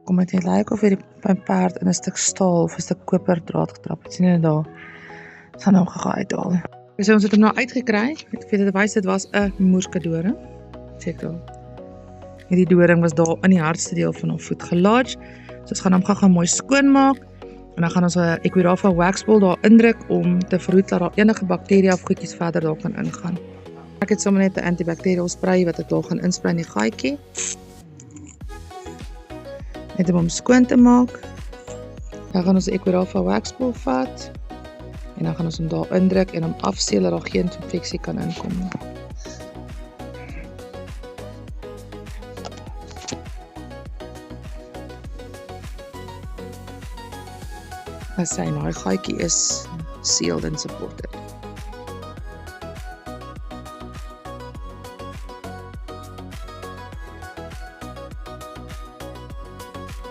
Kom dit net lyk of hierdie my perd in 'n stuk staal of 'n stuk koperdraad getrap het. Sien jy daar? Gaan hom gou uithaal. So ons het hom nou uitgekry. Ek weet dit wys dit was 'n moerskadoring. Check daar. Hierdie doring was daar in die hardste deel van haar voet gelodge. So ons gaan hom gou mooi skoonmaak en dan gaan ons 'n Equirafa waxball daar indruk om te verhoed dat daar enige bakterieë of goedjies verder daar kan ingaan. Ek het sommer net 'n antibacterial spray wat ek daar gaan inspray in die gaatjie. Net om hom skoon te maak. Dan gaan ons die Equirafa waxball vat en dan gaan ons hom daar indruk en hom afseël dat daar geen infeksie kan inkom nie. As sy daai gaatjie is sealed and supported.